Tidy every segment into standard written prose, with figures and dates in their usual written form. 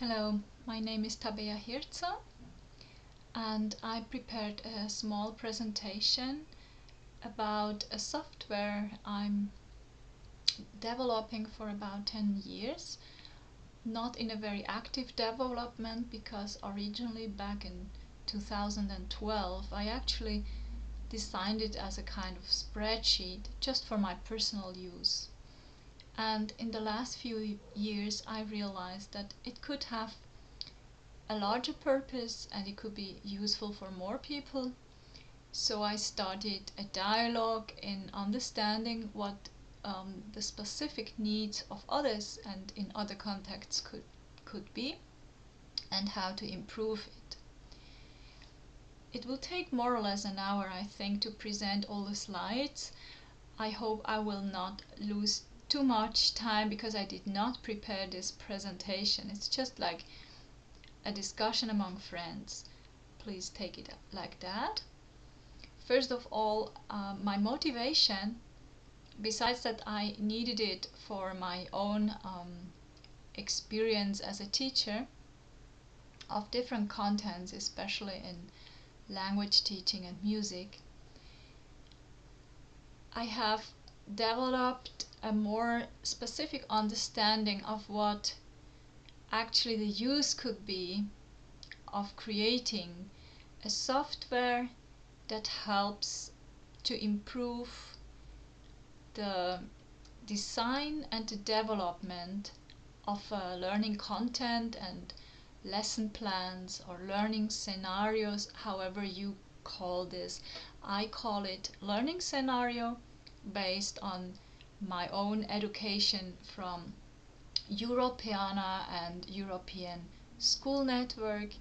Hello, my name is Tabea Hirzo, and I prepared a small presentation about a software I'm developing for about 10 years. Not in a very active development, because originally back in 2012 I actually designed it as a kind of spreadsheet just for my personal use. And in the last few years I realized that it could have a larger purpose and it could be useful for more people. So I started a dialogue in understanding what the specific needs of others and in other contexts could be, and how to improve it. It will take more or less an hour, I think, to present all the slides. I hope I will not lose too much time, because I did not prepare this presentation. It's just like a discussion among friends. Please take it like that. First of all, my motivation, besides that I needed it for my own experience as a teacher of different contents, especially in language teaching and music, I have developed a more specific understanding of what actually the use could be of creating a software that helps to improve the design and the development of learning content and lesson plans or learning scenarios, however you call this. I call it learning scenario based on my own education from Europeana and European School Network,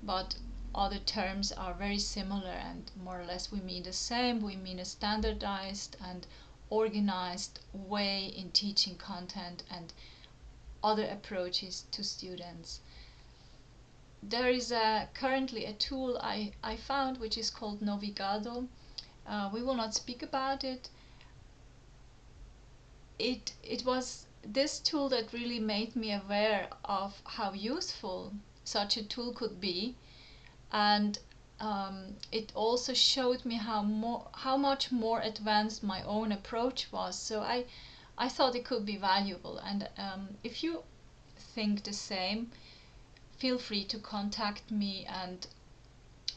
but other terms are very similar and more or less we mean the same. We mean a standardized and organized way in teaching content and other approaches to students. There is currently a tool I found which is called Novigado. We will not speak about it. It was this tool that really made me aware of how useful such a tool could be, and it also showed me how much more advanced my own approach was. So I thought it could be valuable, and if you think the same, feel free to contact me and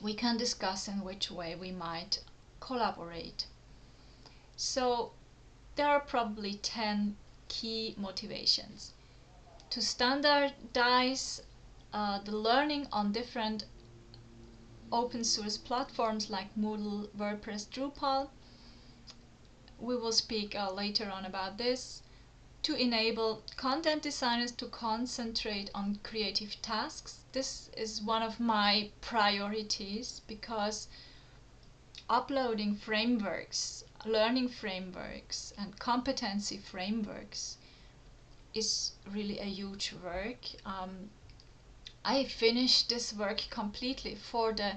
we can discuss in which way we might collaborate. So there are probably 10 key motivations. To standardize the learning on different open source platforms like Moodle, WordPress, Drupal. We will speak later on about this. To enable content designers to concentrate on creative tasks. This is one of my priorities, because uploading frameworks, learning frameworks and competency frameworks is really a huge work. I finished this work completely for the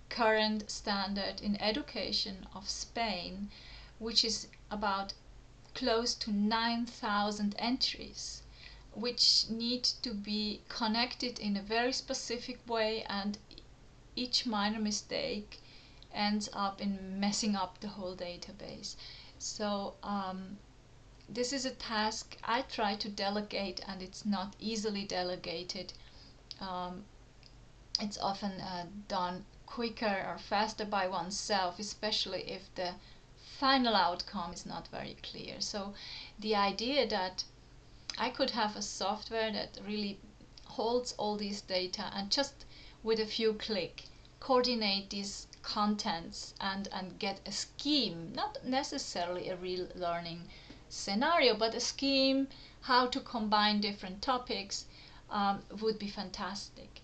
current standard in education of Spain, which is about close to 9,000 entries, which need to be connected in a very specific way, and each minor mistake ends up in messing up the whole database. So this is a task I try to delegate, and it's not easily delegated. It's often done quicker or faster by oneself, especially if the final outcome is not very clear. So the idea that I could have a software that really holds all these data and just with a few clicks coordinate these contents and get a scheme, not necessarily a real learning scenario, but a scheme how to combine different topics, would be fantastic.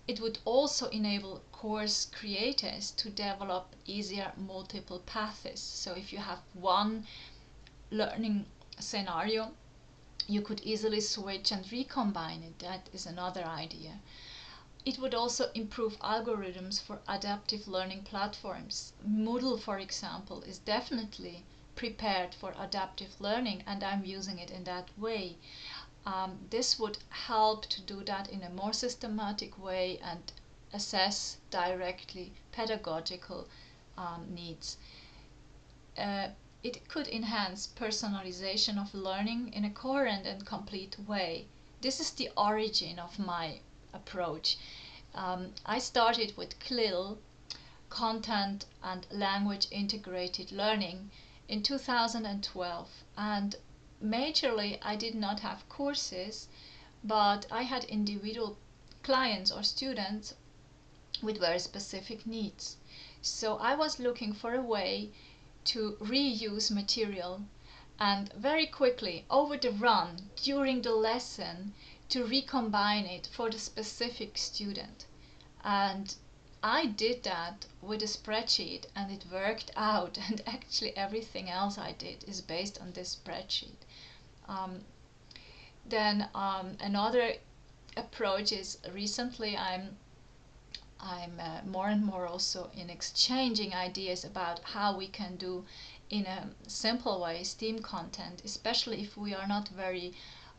It would also enable course creators to develop easier multiple paths. So if you have one learning scenario, you could easily switch and recombine it. That is another idea. It would also improve algorithms for adaptive learning platforms. Moodle, for example, is definitely prepared for adaptive learning, and I'm using it in that way. This would help to do that in a more systematic way and assess directly pedagogical needs. It could enhance personalization of learning in a coherent and complete way. This is the origin of my approach. I started with CLIL, Content and Language Integrated Learning, in 2012, and majorly I did not have courses, but I had individual clients or students with very specific needs. So I was looking for a way to reuse material and very quickly, over the run, during the lesson, to recombine it for the specific student. And I did that with a spreadsheet and it worked out, and actually everything else I did is based on this spreadsheet. Then another approach is recently I'm more and more also in exchanging ideas about how we can do in a simple way STEAM content, especially if we are not very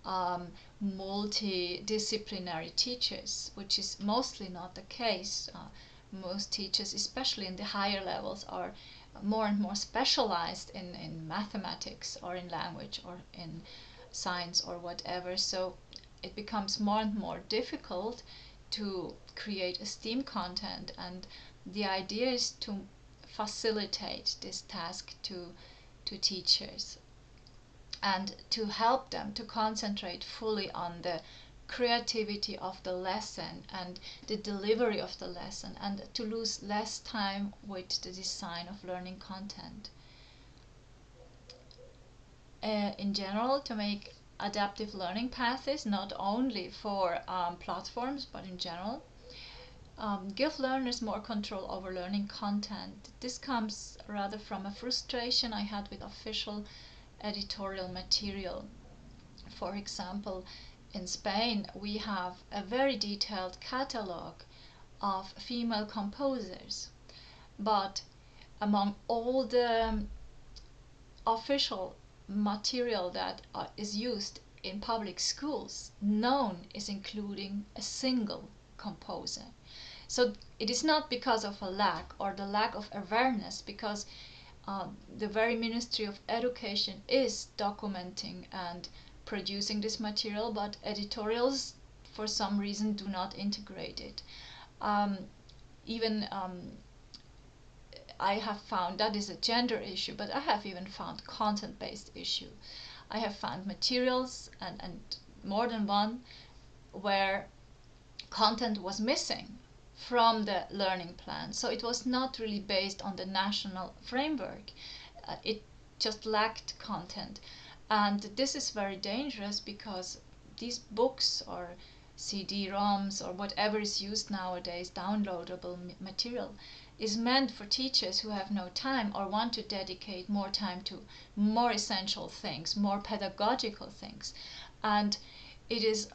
multidisciplinary teachers, which is mostly not the case. Most teachers, especially in the higher levels, are more and more specialized in mathematics or in language or in science or whatever. So it becomes more and more difficult to create a STEAM content, and the idea is to facilitate this task to teachers and to help them to concentrate fully on the creativity of the lesson and the delivery of the lesson, and to lose less time with the design of learning content. In general, to make adaptive learning paths not only for platforms but in general, give learners more control over learning content. This comes rather from a frustration I had with official editorial material. For example, in Spain we have a very detailed catalogue of female composers, but among all the official material that is used in public schools, none is including a single composer. So it is not because of a lack or the lack of awareness, because the very Ministry of Education is documenting and producing this material, but editorials for some reason do not integrate it. Even I have found that is a gender issue, but I have even found content-based issue. I have found materials and more than one where content was missing from the learning plan. So it was not really based on the national framework. It just lacked content. And this is very dangerous because these books or CD-ROMs or whatever is used nowadays, downloadable material, is meant for teachers who have no time or want to dedicate more time to more essential things, more pedagogical things. And it is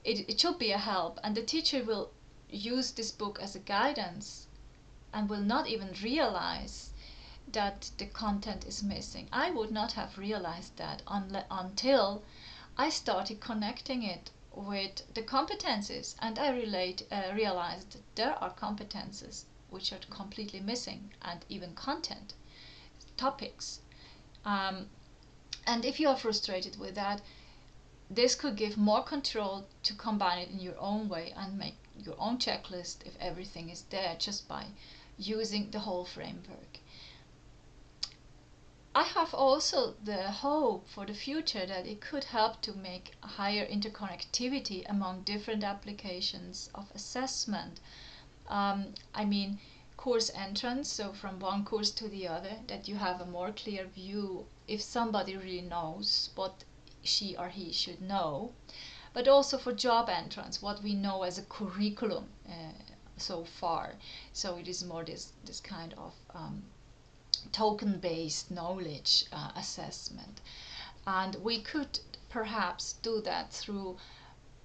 it should be a help, and the teacher will use this book as a guidance and will not even realize that the content is missing. I would not have realized that until I started connecting it with the competencies, and I realized that there are competences which are completely missing, and even content topics. And if you are frustrated with that, this could give more control to combine it in your own way and make your own checklist if everything is there just by using the whole framework. I have also the hope for the future that it could help to make a higher interconnectivity among different applications of assessment. I mean, course entrance, so from one course to the other, that you have a more clear view if somebody really knows what she or he should know, but also for job entrance, what we know as a curriculum so far. So it is more this kind of token-based knowledge assessment, and we could perhaps do that through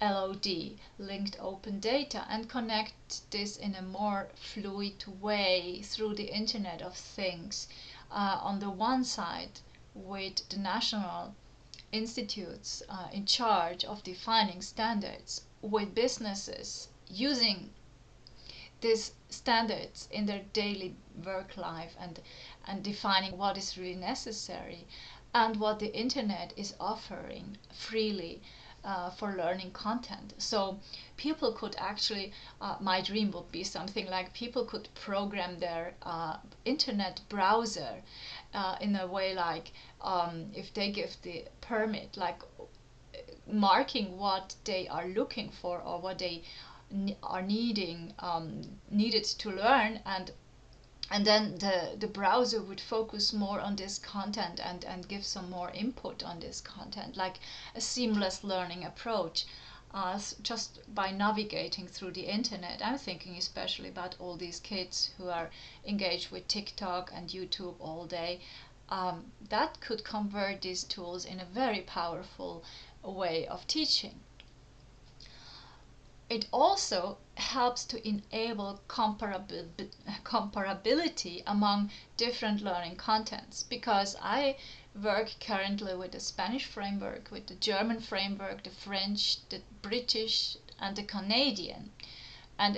LOD, linked open data, and connect this in a more fluid way through the Internet of Things, on the one side with the national institutes in charge of defining standards with businesses using these standards in their daily work life, and defining what is really necessary and what the internet is offering freely for learning content. So people could actually, my dream would be something like people could program their internet browser in a way like, if they give the permit, like marking what they are looking for or what they are needed to learn, and then the browser would focus more on this content and give some more input on this content, like a seamless learning approach, just by navigating through the internet. I'm thinking especially about all these kids who are engaged with TikTok and YouTube all day. That could convert these tools in a very powerful way of teaching. It also helps to enable comparability among different learning contents, because I work currently with the Spanish framework, with the German framework, the French, the British, and the Canadian, and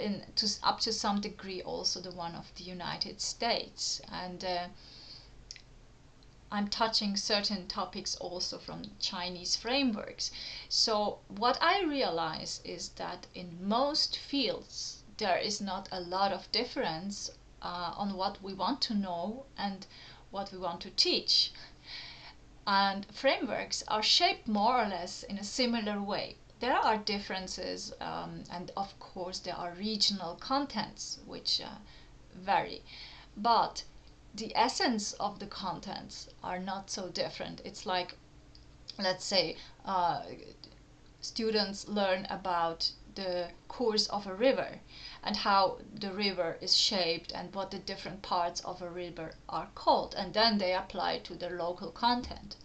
up to some degree also the one of the United States. And I'm touching certain topics also from Chinese frameworks. So what I realize is that in most fields there is not a lot of difference on what we want to know and what we want to teach. And frameworks are shaped more or less in a similar way. There are differences, and of course there are regional contents which vary, but the essence of the contents are not so different. It's like, let's say, students learn about the course of a river and how the river is shaped and what the different parts of a river are called, and then they apply to their local content,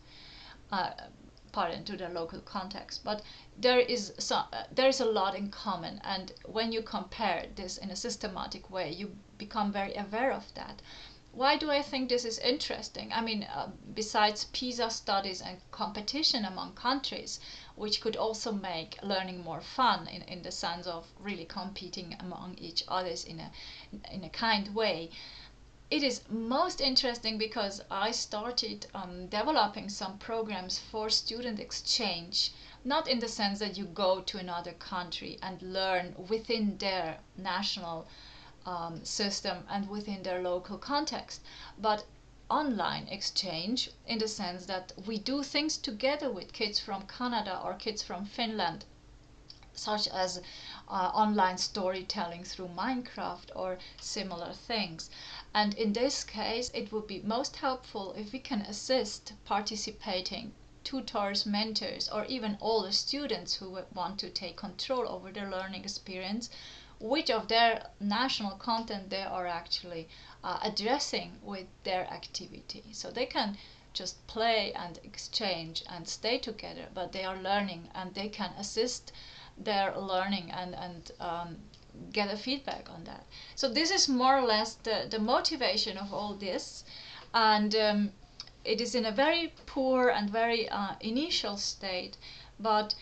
to their local context. But there is a lot in common, and when you compare this in a systematic way, you become very aware of that. Why do I think this is interesting? I mean, besides PISA studies and competition among countries, which could also make learning more fun in the sense of really competing among each others in a kind way, it is most interesting because I started developing some programs for student exchange, not in the sense that you go to another country and learn within their national system and within their local context, but online exchange in the sense that we do things together with kids from Canada or kids from Finland, such as online storytelling through Minecraft or similar things. And in this case, it would be most helpful if we can assist participating tutors, mentors, or even all the students who want to take control over their learning experience, which of their national content they are actually addressing with their activity. So they can just play and exchange and stay together, but they are learning and they can assist their learning and get a feedback on that. So this is more or less the motivation of all this, and it is in a very poor and very initial state, but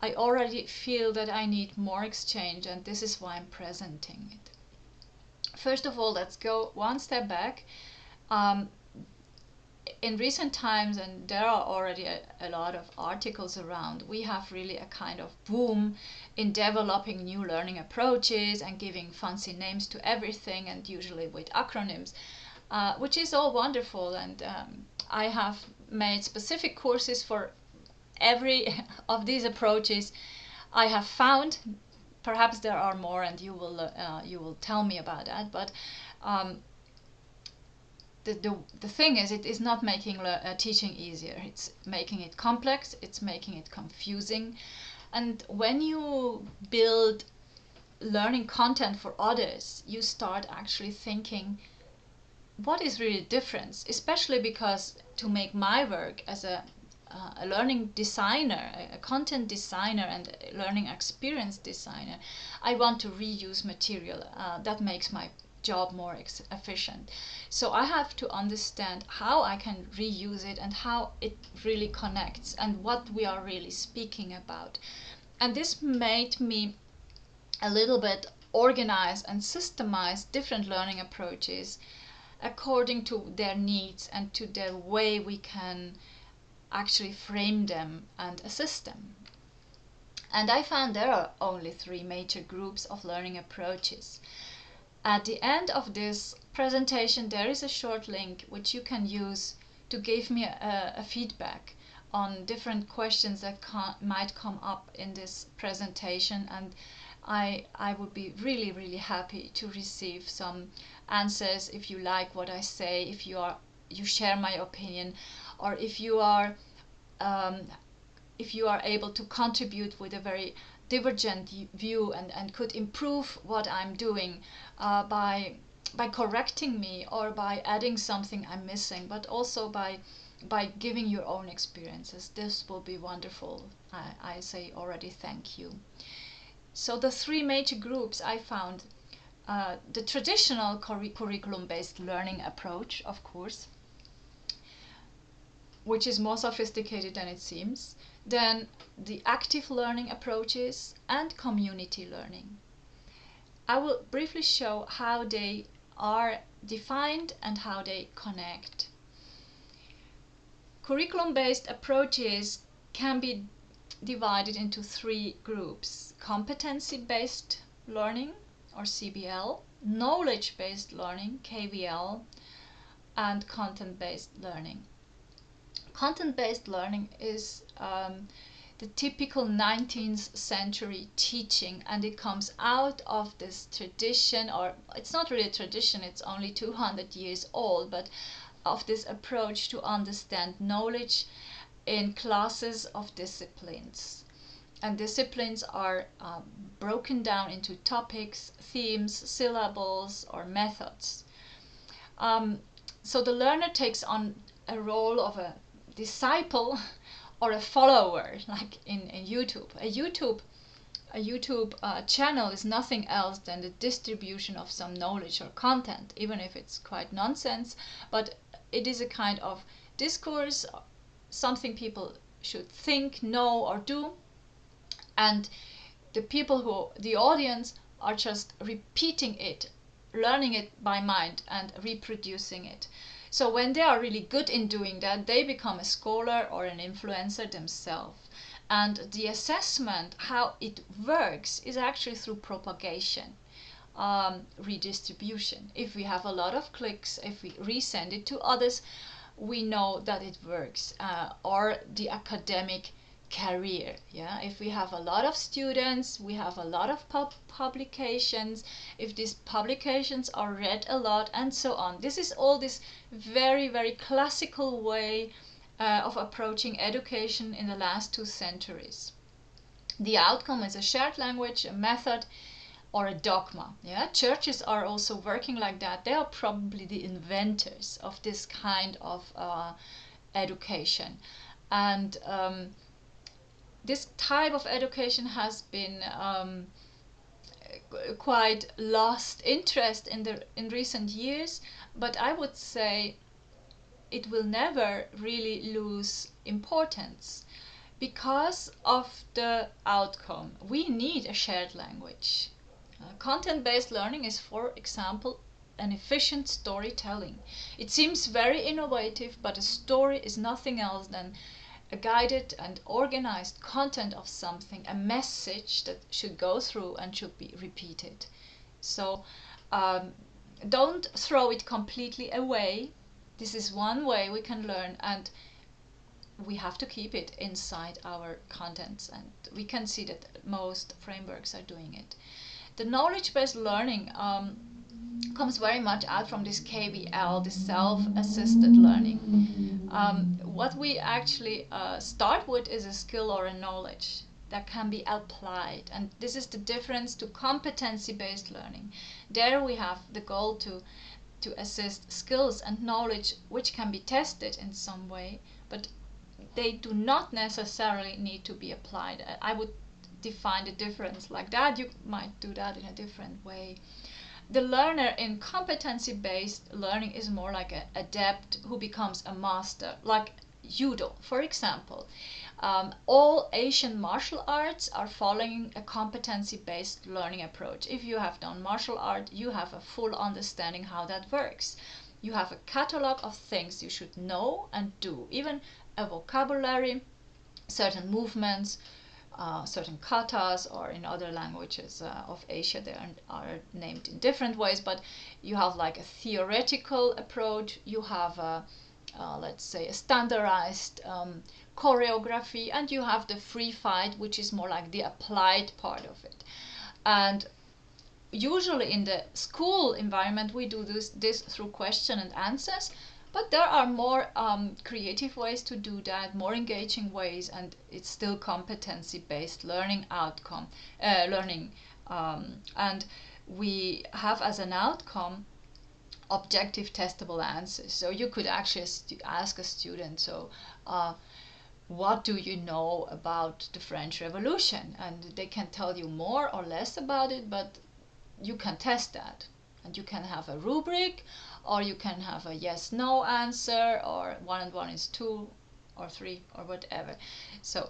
I already feel that I need more exchange, and this is why I'm presenting it. First of all, let's go one step back. In recent times, and there are already a lot of articles around, we have really a kind of boom in developing new learning approaches and giving fancy names to everything, and usually with acronyms, which is all wonderful. And I have made specific courses for every of these approaches. I have found, perhaps there are more, and you will tell me about that. But the thing is, it is not making teaching easier. It's making it complex. It's making it confusing. And when you build learning content for others, you start actually thinking, what is really the difference? Especially because to make my work as a learning designer, a content designer and a learning experience designer, I want to reuse material. That makes my job more efficient. So I have to understand how I can reuse it and how it really connects and what we are really speaking about. And this made me a little bit organize and systemize different learning approaches according to their needs and to the way we can actually frame them and assist them. And I found there are only 3 major groups of learning approaches. At the end of this presentation there is a short link which you can use to give me a feedback on different questions that might come up in this presentation, and I would be really, really happy to receive some answers if you like what I say, if you share my opinion, or if you are able to contribute with a very divergent view and could improve what I'm doing by correcting me or by adding something I'm missing, but also by giving your own experiences. This will be wonderful. I say already thank you. So the 3 major groups I found: the traditional curriculum-based learning approach, of course, which is more sophisticated than it seems, then the active learning approaches, and community learning. I will briefly show how they are defined and how they connect. Curriculum-based approaches can be divided into 3 groups: competency-based learning, or CBL, knowledge-based learning, KVL, and content-based learning. Content-based learning is the typical 19th century teaching, and it comes out of this tradition, or it's not really a tradition, it's only 200 years old, but of this approach to understand knowledge in classes of disciplines. And disciplines are broken down into topics, themes, syllables, or methods. So the learner takes on a role of a disciple or a follower, like in YouTube. A YouTube channel is nothing else than the distribution of some knowledge or content, even if it's quite nonsense, but it is a kind of discourse, something people should think, know, or do, and the audience are just repeating it, learning it by mind and reproducing it. So when they are really good in doing that, they become a scholar or an influencer themselves. And the assessment, how it works, is actually through propagation, redistribution. If we have a lot of clicks, if we resend it to others, we know that it works. Or the academic career, yeah, if we have a lot of students, we have a lot of publications, if these publications are read a lot, and so on. This is all this very, very classical way of approaching education in the last 2 centuries. The outcome is a shared language, a method, or a dogma. Yeah, churches are also working like that. They are probably the inventors of this kind of education, and this type of education has been quite lost interest in recent years, but I would say it will never really lose importance because of the outcome. We need a shared language. Content-based learning is, for example, an efficient storytelling. It seems very innovative, but a story is nothing else than a guided and organized content of something, a message that should go through and should be repeated. So don't throw it completely away. This is one way we can learn, and we have to keep it inside our contents, and we can see that most frameworks are doing it. The knowledge-based learning comes very much out from this KVL, this self-assisted learning. What we actually start with is a skill or a knowledge that can be applied, and this is the difference to competency-based learning. There we have the goal to assist skills and knowledge which can be tested in some way, but they do not necessarily need to be applied. I would define the difference like that. You might do that in a different way. The learner in competency-based learning is more like an adept who becomes a master, like judo, for example. All Asian martial arts are following a competency-based learning approach. If you have done martial art, you have a full understanding how that works. You have a catalog of things you should know and do, even a vocabulary, certain movements, certain katas, or in other languages of Asia they are named in different ways, but you have like a theoretical approach, you have a let's say a standardized choreography, and you have the free fight, which is more like the applied part of it. And usually in the school environment we do this through question and answers, but there are more creative ways to do that, more engaging ways, and it's still competency-based learning outcome, learning, and we have as an outcome objective testable answers. So you could actually ask a student, so what do you know about the French Revolution? And they can tell you more or less about it, but you can test that. And you can have a rubric, or you can have a yes no answer, or 1 and 1 is 2 or 3 or whatever. So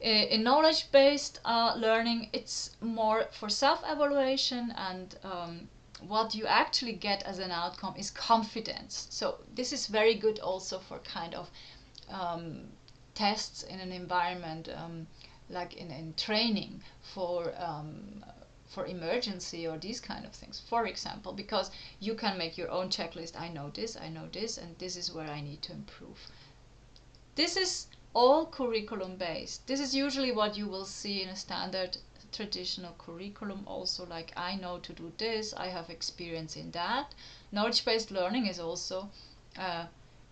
in knowledge-based learning, it's more for self-evaluation, and what you actually get as an outcome is confidence. So this is very good also for kind of tests in an environment, like in training for emergency or these kind of things, for example, because you can make your own checklist. I know this, and this is where I need to improve. This is all curriculum based. This is usually what you will see in a standard traditional curriculum also, like I know to do this, I have experience in that. Knowledge-based learning is also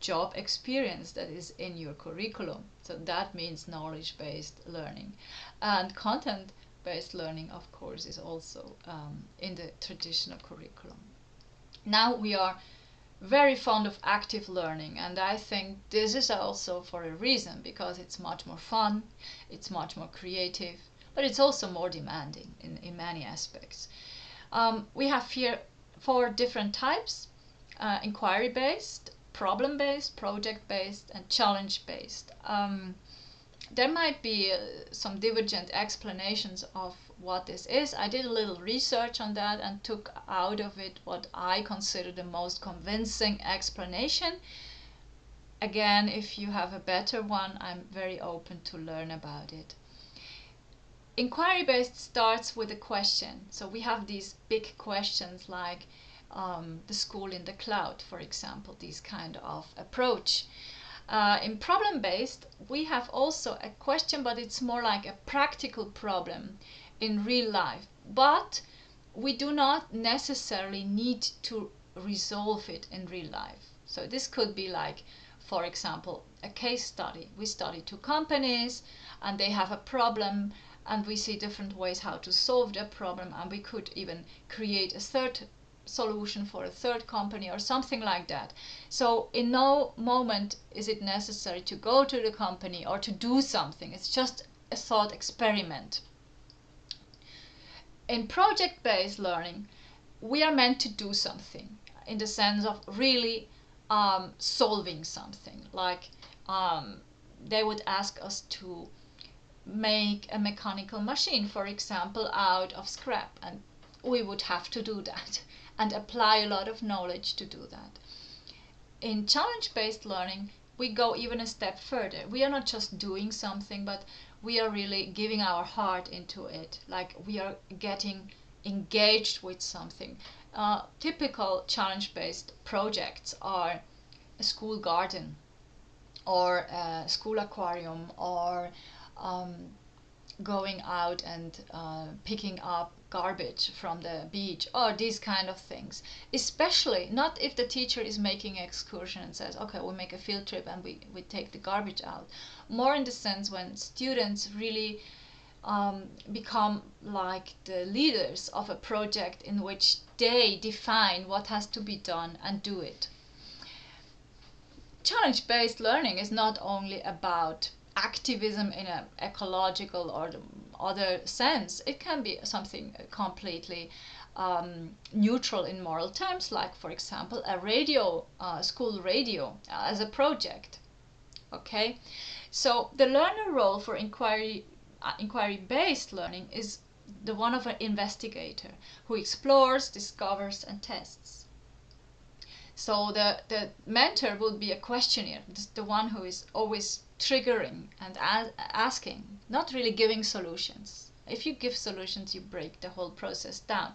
job experience that is in your curriculum. So that means knowledge-based learning. And content-based learning, of course, is also in the traditional curriculum. Now we are very fond of active learning, and I think this is also for a reason, because it's much more fun, it's much more creative, but it's also more demanding in many aspects. We have here 4 different types: inquiry-based, problem-based, project-based, and challenge-based. There might be some divergent explanations of what this is. I did a little research on that and took out of it what I consider the most convincing explanation. Again, if you have a better one, I'm very open to learn about it. Inquiry-based starts with a question. So we have these big questions like the school in the cloud, for example, this kind of approach. In problem-based, we have also a question, but it's more like a practical problem in real life. But we do not necessarily need to resolve it in real life. So this could be like, for example, a case study. We study 2 companies and they have a problem, and we see different ways how to solve the problem, and we could even create a third solution for a third company or something like that. So in no moment is it necessary to go to the company or to do something. It's just a thought experiment. In project-based learning, we are meant to do something in the sense of really solving something. Like they would ask us to make a mechanical machine, for example, out of scrap, and we would have to do that and apply a lot of knowledge to do that. In challenge-based learning, we go even a step further. We are not just doing something, but we are really giving our heart into it, like we are getting engaged with something. Typical challenge-based projects are a school garden, or a school aquarium, or going out and picking up garbage from the beach, or these kind of things. Especially not if the teacher is making an excursion and says, okay, we'll make a field trip and we take the garbage out. More in the sense when students really become like the leaders of a project in which they define what has to be done and do it. Challenge-based learning is not only about activism in an ecological or other sense. It can be something completely neutral in moral terms, like for example a radio, school radio as a project. Okay, so the learner role for inquiry-based learning is the one of an investigator who explores, discovers, and tests. So the mentor would be a questionnaire, the one who is always triggering and asking, not really giving solutions. If you give solutions, you break the whole process down.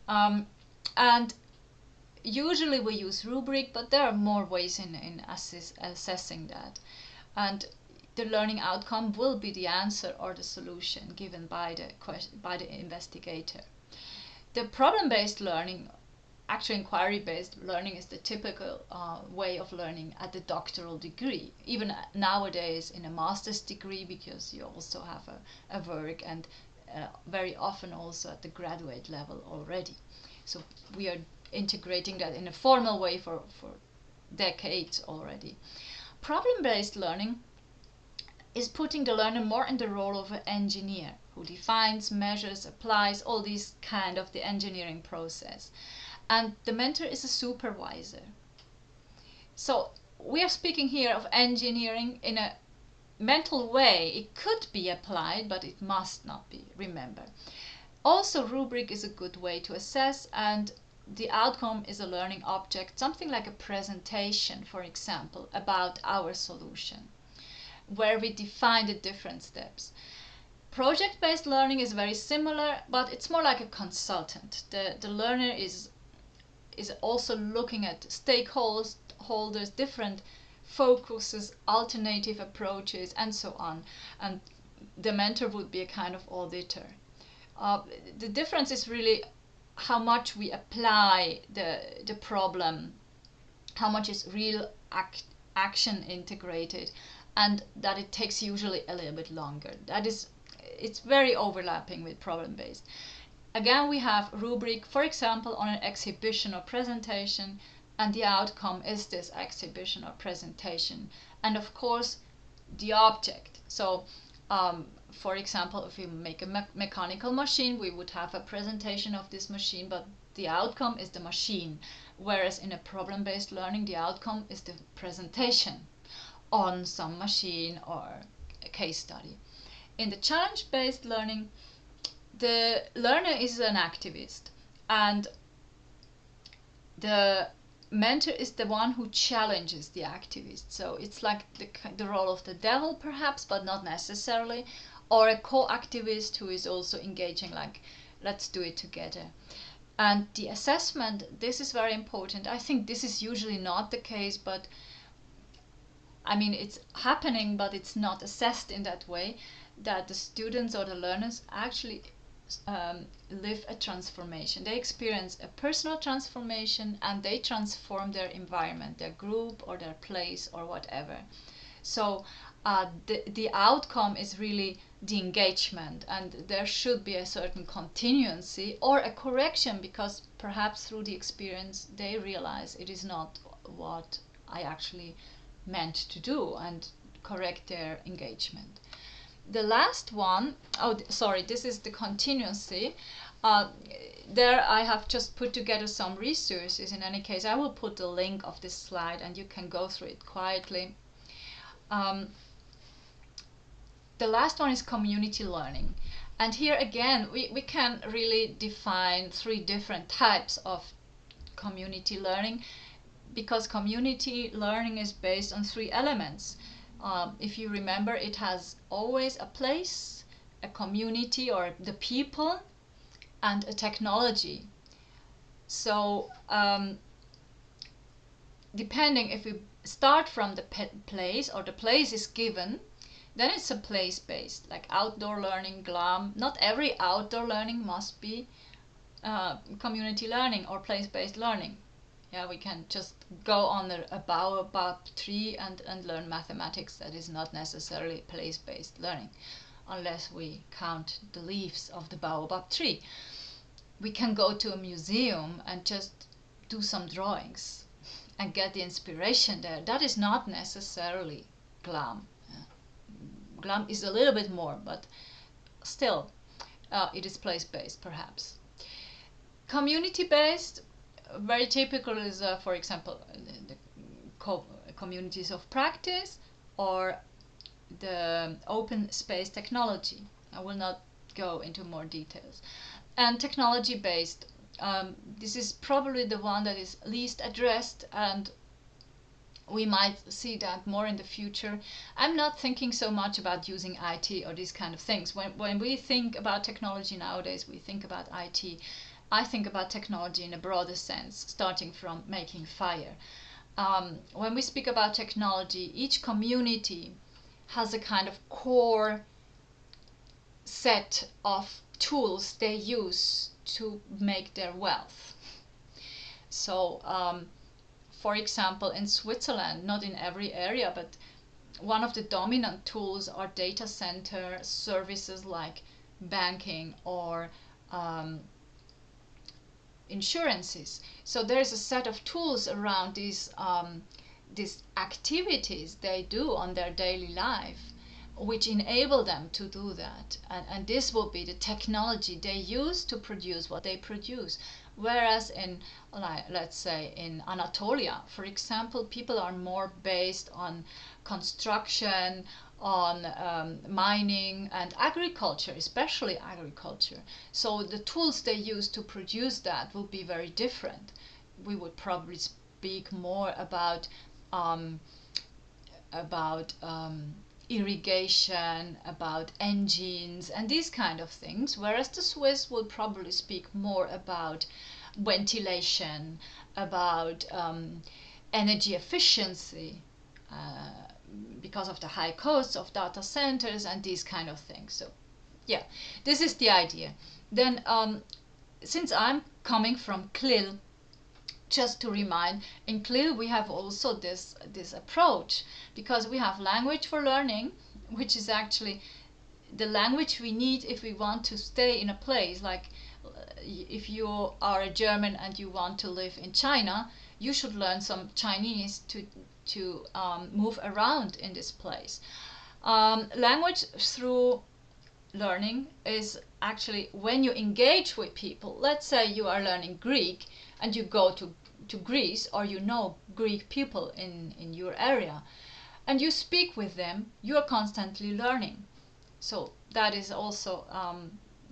And usually we use rubric, but there are more ways in assessing that. And the learning outcome will be the answer or the solution given by the investigator. The problem-based learning, actually inquiry-based learning, is the typical way of learning at the doctoral degree, even nowadays in a master's degree, because you also have a work, and very often also at the graduate level already. So we are integrating that in a formal way for decades already. Problem-based learning is putting the learner more in the role of an engineer who defines, measures, applies all these kind of the engineering process. And the mentor is a supervisor. So we are speaking here of engineering in a mental way. It could be applied, but it must not be, remember. Also, rubric is a good way to assess, and the outcome is a learning object, something like a presentation, for example, about our solution, where we define the different steps. Project-based learning is very similar, but it's more like a consultant. The learner is also looking at stakeholders, different focuses, alternative approaches, and so on. And the mentor would be a kind of auditor. The difference is really how much we apply the problem, how much is real action integrated, and that it takes usually a little bit longer. It's very overlapping with problem-based. Again, we have rubric, for example, on an exhibition or presentation, and the outcome is this exhibition or presentation. And of course, the object. So, for example, if we make a mechanical machine, we would have a presentation of this machine, but the outcome is the machine. Whereas in a problem-based learning, the outcome is the presentation on some machine or a case study. In the challenge-based learning, the learner is an activist, and the mentor is the one who challenges the activist. So it's like the role of the devil, perhaps, but not necessarily, or a co-activist who is also engaging, like, let's do it together. And the assessment, this is very important. I think this is usually not the case, but I mean, it's happening, but it's not assessed in that way, that the students or the learners actually live a transformation. They experience a personal transformation, and they transform their environment, their group or their place or whatever. So the outcome is really the engagement, and there should be a certain continuancy or a correction, because perhaps through the experience they realize it is not what I actually meant to do, and correct their engagement. The last one, sorry, this is the continuancy. There I have just put together some resources. In any case, I will put the link of this slide and you can go through it quietly. The last one is community learning. And here again, we can really define 3 different types of community learning, because community learning is based on 3 elements. If you remember, it has always a place, a community or the people, and a technology. So depending if we start from the place, or the place is given, then it's a place-based, like outdoor learning, GLAM. Not every outdoor learning must be community learning or place-based learning. Yeah, we can just go on a baobab tree and learn mathematics. That is not necessarily place-based learning, unless we count the leaves of the baobab tree. We can go to a museum and just do some drawings and get the inspiration there. That is not necessarily GLAM. program is a little bit more, but still it is place-based perhaps. Community-based, very typical is, for example, the communities of practice or the open space technology. I will not go into more details. And technology-based, this is probably the one that is least addressed, and we might see that more in the future. I'm not thinking so much about using IT or these kind of things. When we think about technology nowadays, we think about IT. I think about technology in a broader sense, starting from making fire. When we speak about technology, each community has a kind of core set of tools they use to make their wealth. So, for example, in Switzerland, not in every area, but one of the dominant tools are data center services like banking or insurances. So there's a set of tools around these activities they do on their daily life, which enable them to do that. And this will be the technology they use to produce what they produce. Whereas in, let's say, in Anatolia, for example, people are more based on construction, on mining and agriculture, especially agriculture. So the tools they use to produce that will be very different. We would probably speak more about irrigation, about engines and these kind of things, whereas the Swiss will probably speak more about ventilation, about energy efficiency, because of the high costs of data centers and these kind of things. So yeah, this is the idea. Then since I'm coming from CLIL, just to remind, in CLIL we have also this approach, because we have language for learning, which is actually the language we need if we want to stay in a place. Like if you are a German and you want to live in China, you should learn some Chinese to move around in this place. Language through learning is actually when you engage with people. Let's say you are learning Greek and you go to Greece, or you know Greek people in your area, and you speak with them, you are constantly learning. So that is also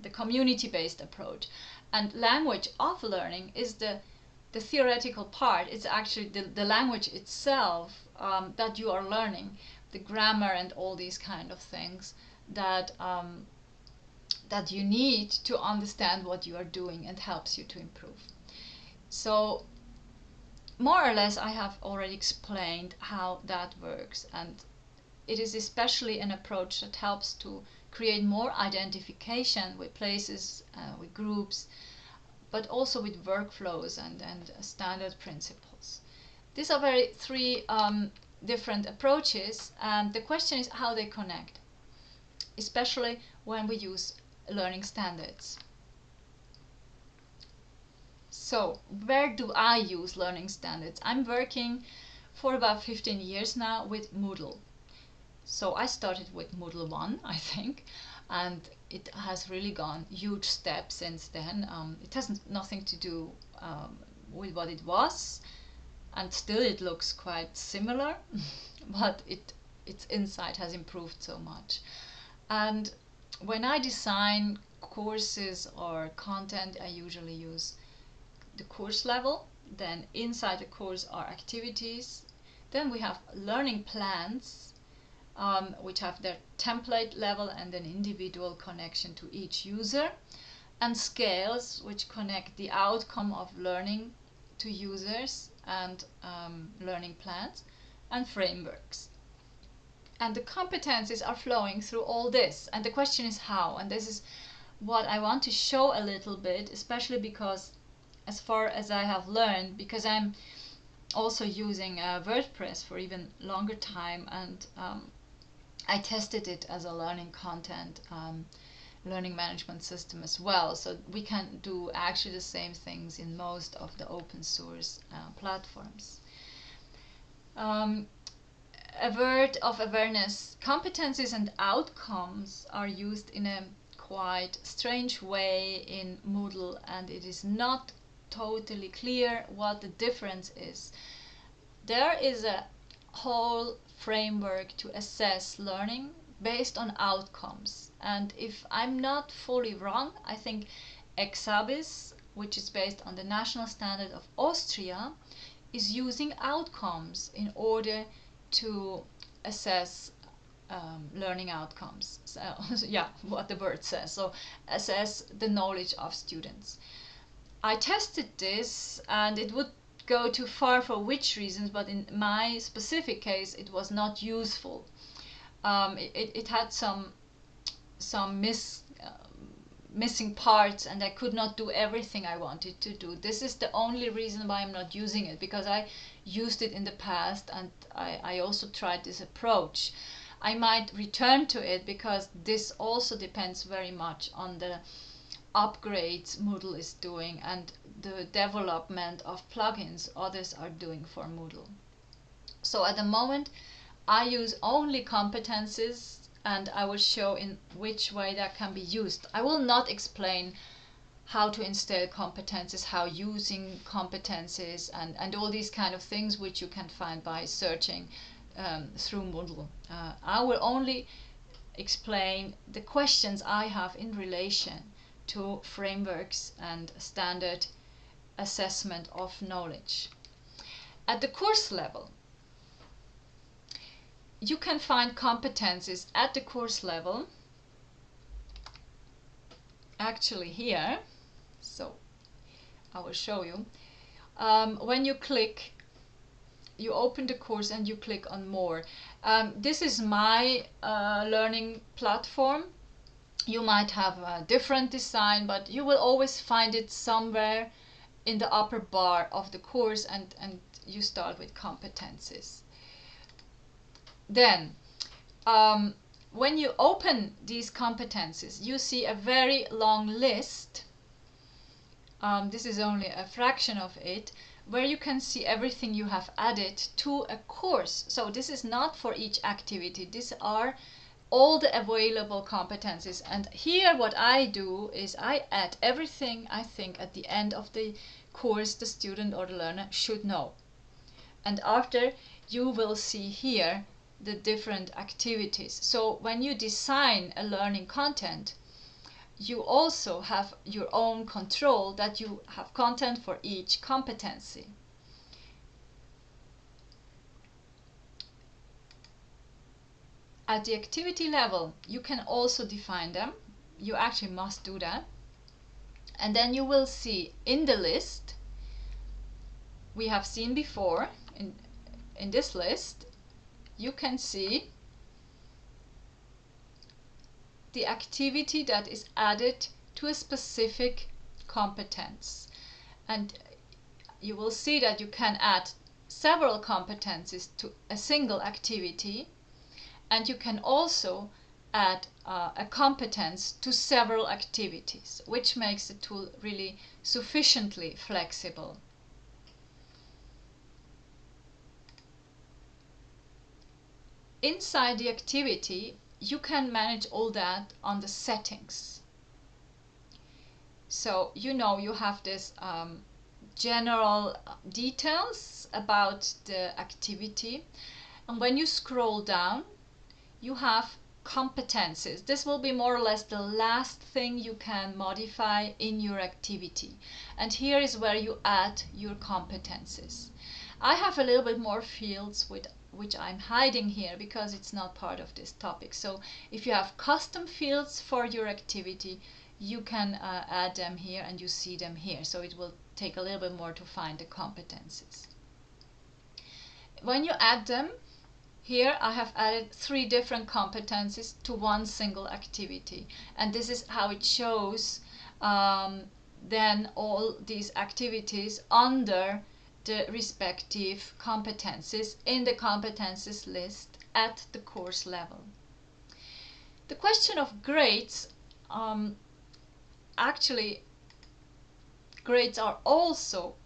the community-based approach. And language of learning is the theoretical part. It's actually the language itself that you are learning, the grammar and all these kind of things that that you need to understand what you are doing and helps you to improve. So more or less I have already explained how that works, and it is especially an approach that helps to create more identification with places, with groups, but also with workflows and standard principles. These are three different approaches, and the question is how they connect, especially when we use learning standards. So, where do I use learning standards? I'm working for about 15 years now with Moodle. So I started with Moodle 1, I think, and it has really gone huge steps since then. It has nothing to do with what it was, and still it looks quite similar, but its inside has improved so much. And when I design courses or content, I usually use the course level. Then inside the course are activities. Then we have learning plans, which have their template level and an individual connection to each user, and scales, which connect the outcome of learning to users, and learning plans, and frameworks. And the competencies are flowing through all this, and the question is how. And this is what I want to show a little bit, especially because as far as I have learned, because I'm also using WordPress for even longer time, and I tested it as a learning content learning management system as well, so we can do actually the same things in most of the open source platforms. A word of awareness: competencies and outcomes are used in a quite strange way in Moodle, and it is not totally clear what the difference is. There is a whole framework to assess learning based on outcomes, and if I'm not fully wrong, I think Exabis, which is based on the national standard of Austria, is using outcomes in order to assess learning outcomes. So, yeah, what the word says. So assess the knowledge of students. I tested this, and it would go too far for which reasons, but in my specific case it was not useful. It had some missing parts, and I could not do everything I wanted to do. This is the only reason why I'm not using it, because I used it in the past, and I also tried this approach. I might return to it because this also depends very much on the upgrades Moodle is doing and the development of plugins others are doing for Moodle. So at the moment I use only competencies, and I will show in which way that can be used. I will not explain how to install competencies, how using competencies, and all these kind of things which you can find by searching through Moodle. I will only explain the questions I have in relation to frameworks and standard assessment of knowledge. At the course level, you can find competencies at the course level actually here. So I will show you. When you click, you open the course and you click on more. This is my learning platform. You might have a different design, but you will always find it somewhere in the upper bar of the course, and you start with competencies. Then when you open these competencies, you see a very long list. This is only a fraction of it, where you can see everything you have added to a course. So this is not for each activity. These are all the available competencies, and here what I do is I add everything I think at the end of the course the student or the learner should know. And after, you will see here the different activities. So when you design a learning content, you also have your own control that you have content for each competency. At the activity level, you can also define them. You actually must do that. And then you will see in the list, we have seen before, in this list, you can see the activity that is added to a specific competence. And you will see that you can add several competencies to a single activity, and you can also add a competence to several activities, which makes the tool really sufficiently flexible. Inside the activity, you can manage all that on the settings. So you know you have this general details about the activity, and when you scroll down, you have competencies. This will be more or less the last thing you can modify in your activity, and here is where you add your competencies. I have a little bit more fields which I'm hiding here because it's not part of this topic. So if you have custom fields for your activity, you can add them here, and you see them here. So it will take a little bit more to find the competencies. When you add them, here I have added 3 different competencies to one single activity, and this is how it shows then all these activities under the respective competencies in the competencies list at the course level. The question of grades, actually grades are also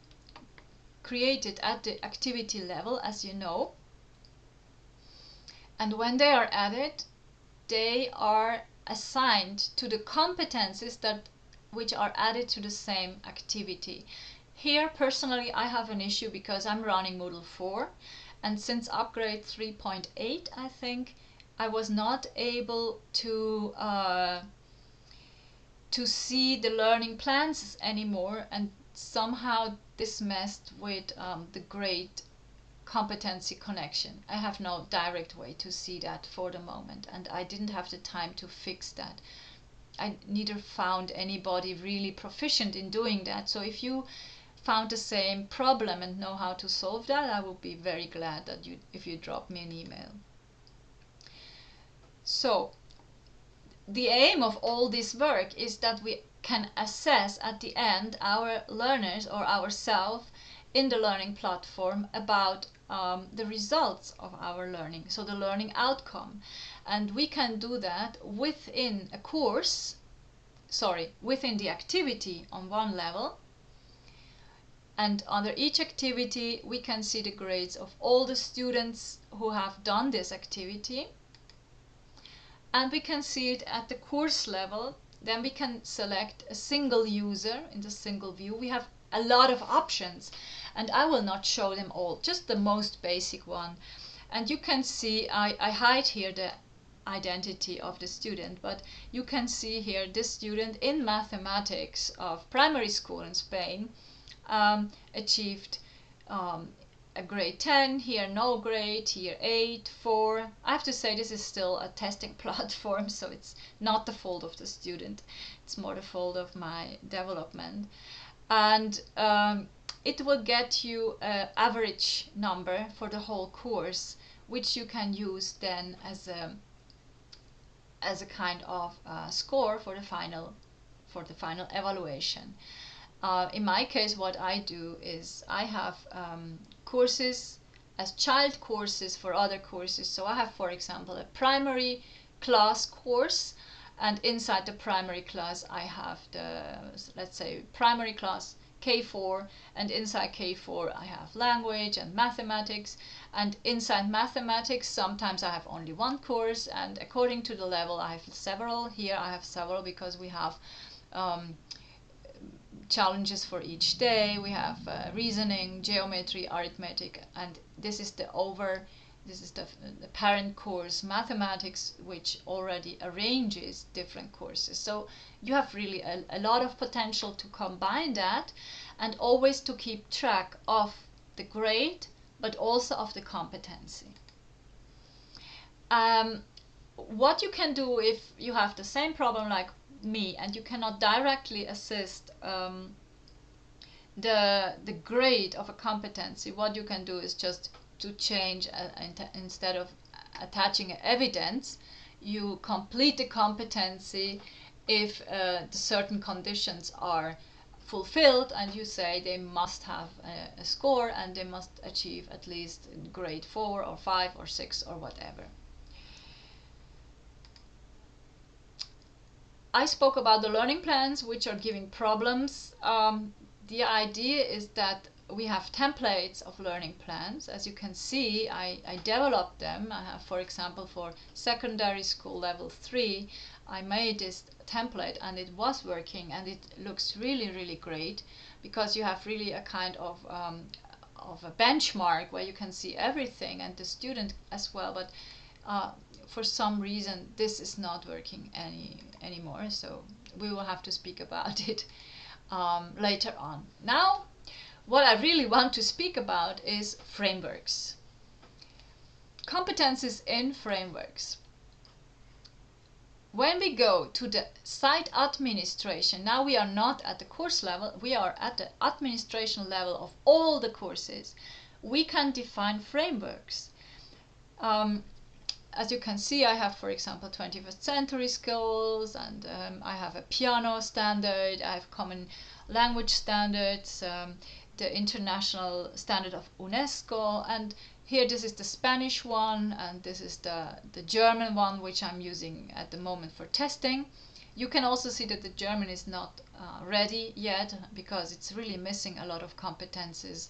created at the activity level, as you know. And when they are added, they are assigned to the competencies which are added to the same activity. Here, personally, I have an issue because I'm running Moodle 4, and since upgrade 3.8, I think, I was not able to see the learning plans anymore, and somehow this messed with the grade competency connection. I have no direct way to see that for the moment, and I didn't have the time to fix that. I neither found anybody really proficient in doing that. So if you found the same problem and know how to solve that, I would be very glad that if you drop me an email. So the aim of all this work is that we can assess at the end our learners or ourselves in the learning platform about the results of our learning, so the learning outcome. And we can do that within a course, within the activity on one level. And under each activity we can see the grades of all the students who have done this activity. And we can see it at the course level. Then we can select a single user in the single view. We have a lot of options, and I will not show them all, just the most basic one. And you can see I hide here the identity of the student, but you can see here this student in mathematics of primary school in Spain achieved a grade 10, here no grade, here 8, 4. I have to say this is still a testing platform, so it's not the fault of the student, it's more the fault of my development. And it will get you an average number for the whole course, which you can use then as a kind of score for the final evaluation. In my case, what I do is I have courses as child courses for other courses. So I have, for example, a primary class course, and inside the primary class I have the, let's say, primary class K4, and inside K4 I have language and mathematics, and inside mathematics sometimes I have only one course, and according to the level I have several. Here I have several because we have challenges for each day. We have reasoning, geometry, arithmetic, and this is the parent course mathematics, which already arranges different courses. So you have really a lot of potential to combine that, and always to keep track of the grade but also of the competency. What you can do if you have the same problem like me and you cannot directly assist the grade of a competency, what you can do is just to change instead of attaching evidence, you complete the competency if the certain conditions are fulfilled, and you say they must have a score and they must achieve at least grade 4 or 5 or 6 or whatever. I spoke about the learning plans, which are giving problems. The idea is that we have templates of learning plans. As you can see, I developed them. I have, for example, for secondary school level 3, I made this template and it was working, and it looks really, really great because you have really a kind of a benchmark where you can see everything and the student as well. But for some reason this is not working anymore, so we will have to speak about it later on. Now what I really want to speak about is frameworks. Competencies in frameworks. When we go to the site administration, now we are not at the course level, we are at the administration level of all the courses. We can define frameworks. As you can see, I have, for example, 21st century skills, and I have a piano standard, I have common language standards, the international standard of UNESCO, and here this is the Spanish one, and this is the German one, which I'm using at the moment for testing. You can also see that the German is not ready yet because it's really missing a lot of competences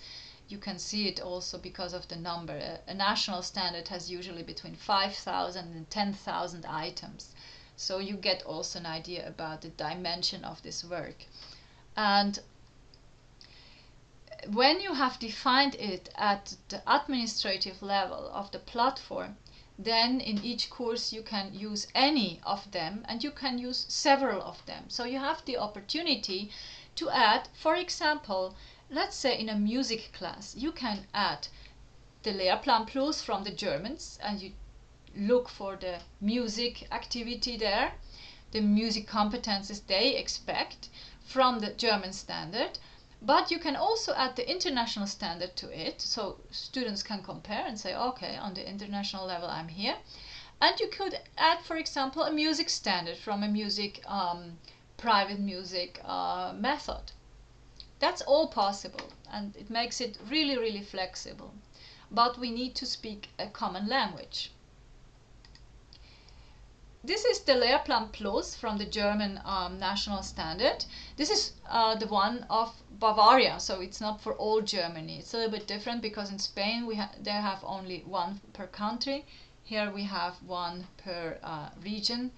you can see it also because of the number. A national standard has usually between 5,000 and 10,000 items. So you get also an idea about the dimension of this work. And when you have defined it at the administrative level of the platform, then in each course you can use any of them, and you can use several of them. So you have the opportunity to add, for example, let's say in a music class, you can add the Lehrplan Plus from the Germans, and you look for the music activity there, the music competences they expect from the German standard. But you can also add the international standard to it, so students can compare and say, okay, on the international level I'm here. And you could add, for example, a music standard from a music private music method. That's all possible, and it makes it really, really flexible. But we need to speak a common language. This is the Lehrplan Plus from the German national standard. This is the one of Bavaria, so it's not for all Germany. It's a little bit different because in Spain they have only one per country. Here we have one per region,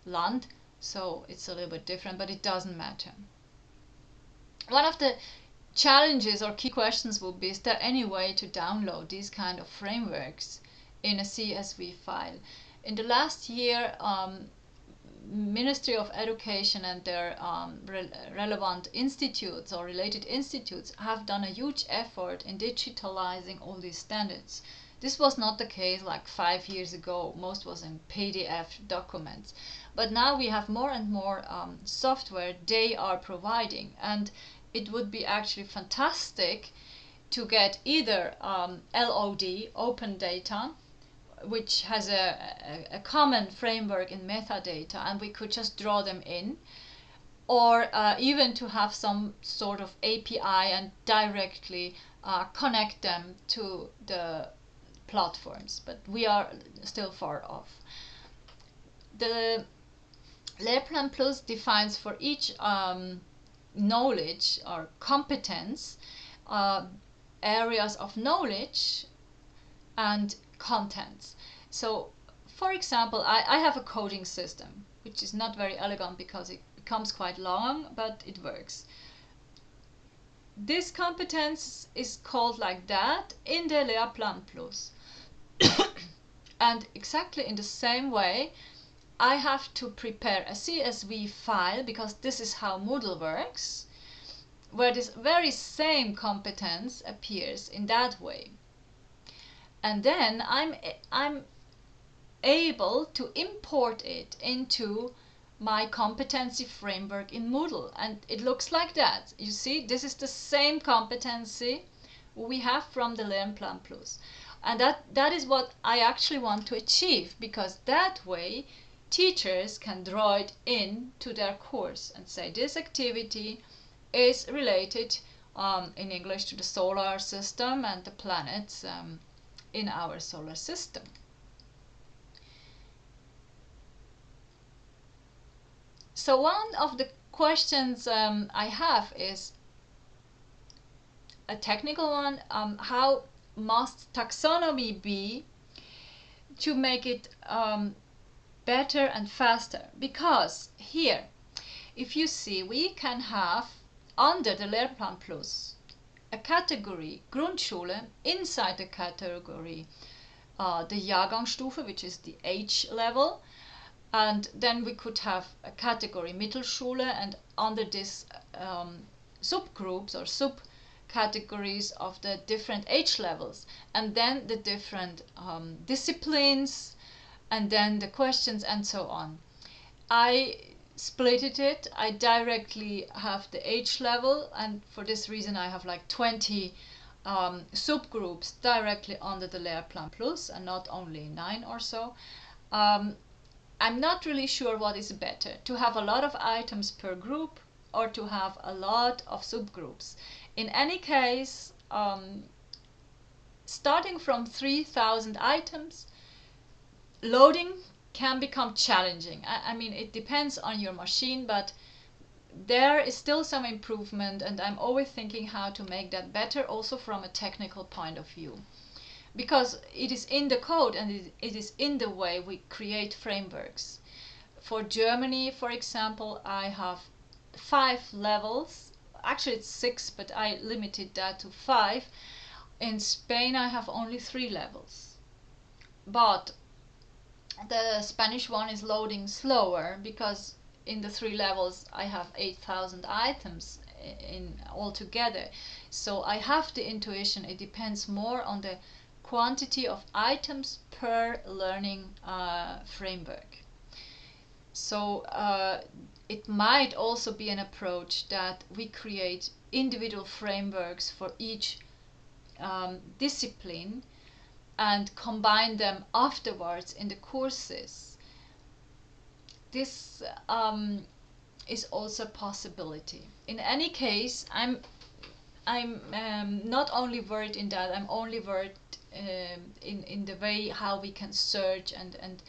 Land, so it's a little bit different, but it doesn't matter. One of the challenges or key questions will be, is there any way to download these kind of frameworks in a CSV file? In the last year, Ministry of Education and their relevant institutes or related institutes have done a huge effort in digitalizing all these standards. This was not the case like 5 years ago. Most was in PDF documents. But now we have more and more software they are providing, and it would be actually fantastic to get either LOD, open data, which has a common framework in metadata, and we could just draw them in, or even to have some sort of API and directly connect them to the platforms, but we are still far off. The Lehrplan Plus defines for each knowledge or competence areas of knowledge and contents. So, for example, I have a coding system, which is not very elegant because it becomes quite long, but it works. This competence is called like that in the Lehrplan Plus. And exactly in the same way, I have to prepare a CSV file, because this is how Moodle works, where this very same competence appears in that way. And then I'm able to import it into my competency framework in Moodle, and it looks like that. You see, this is the same competency we have from the Lehrplan Plus, and that is what I actually want to achieve, because that way teachers can draw it in to their course and say this activity is related in English to the solar system and the planets in our solar system. So one of the questions I have is a technical one. How must taxonomy be to make it better and faster? Because here, if you see, we can have under the Lehrplan Plus a category Grundschule, inside the category the Jahrgangsstufe, which is the age level, and then we could have a category Mittelschule, and under this subgroups or subcategories of the different age levels, and then the different disciplines, and then the questions and so on. I splitted it. I directly have the age level, and for this reason I have like 20 subgroups directly under the Lehrplan Plus, and not only 9 or so. I'm not really sure what is better, to have a lot of items per group or to have a lot of subgroups. In any case, starting from 3,000 items, loading can become challenging. I mean, it depends on your machine, but there is still some improvement, and I'm always thinking how to make that better, also from a technical point of view, because it is in the code and it is in the way we create frameworks. For Germany, for example, I have 5 levels. Actually, it's 6, but I limited that to 5. In Spain, I have only 3 levels. But the Spanish one is loading slower because in the 3 levels I have 8,000 items in altogether. So I have the intuition it depends more on the quantity of items per learning framework. So it might also be an approach that we create individual frameworks for each discipline and combine them afterwards in the courses. This is also a possibility. In any case, I'm not only worried in that. I'm only worried in the way how we can search and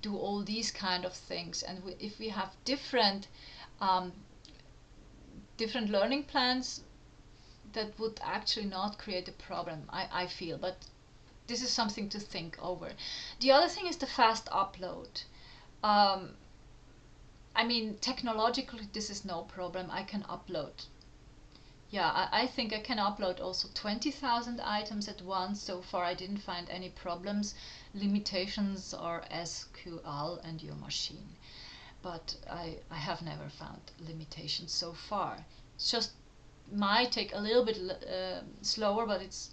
do all these kind of things. And if we have different different learning plans, that would actually not create a problem, I feel. But this is something to think over. The other thing is the fast upload. I mean, technologically, this is no problem. I can upload. Yeah, I think I can upload also 20,000 items at once. So far, I didn't find any problems. Limitations are SQL and your machine. But I have never found limitations so far. It's just might take a little bit slower, but it's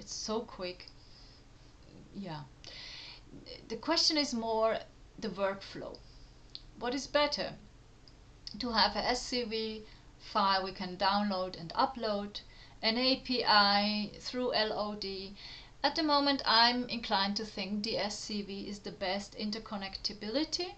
so quick. Yeah. The question is more the workflow. What is better? To have a SCV file we can download and upload, an API through LOD. At the moment, I'm inclined to think the SCV is the best interconnectability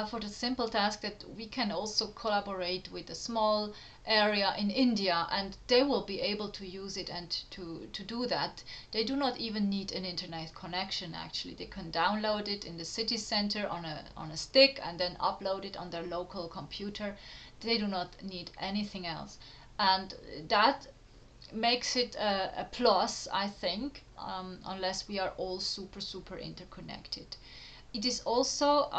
for the simple task that we can also collaborate with a small area in India, and they will be able to use it. And to do that, they do not even need an internet connection. Actually, they can download it in the city center on a stick and then upload it on their local computer. They do not need anything else, and that makes it a plus, I think, unless we are all super interconnected. It is also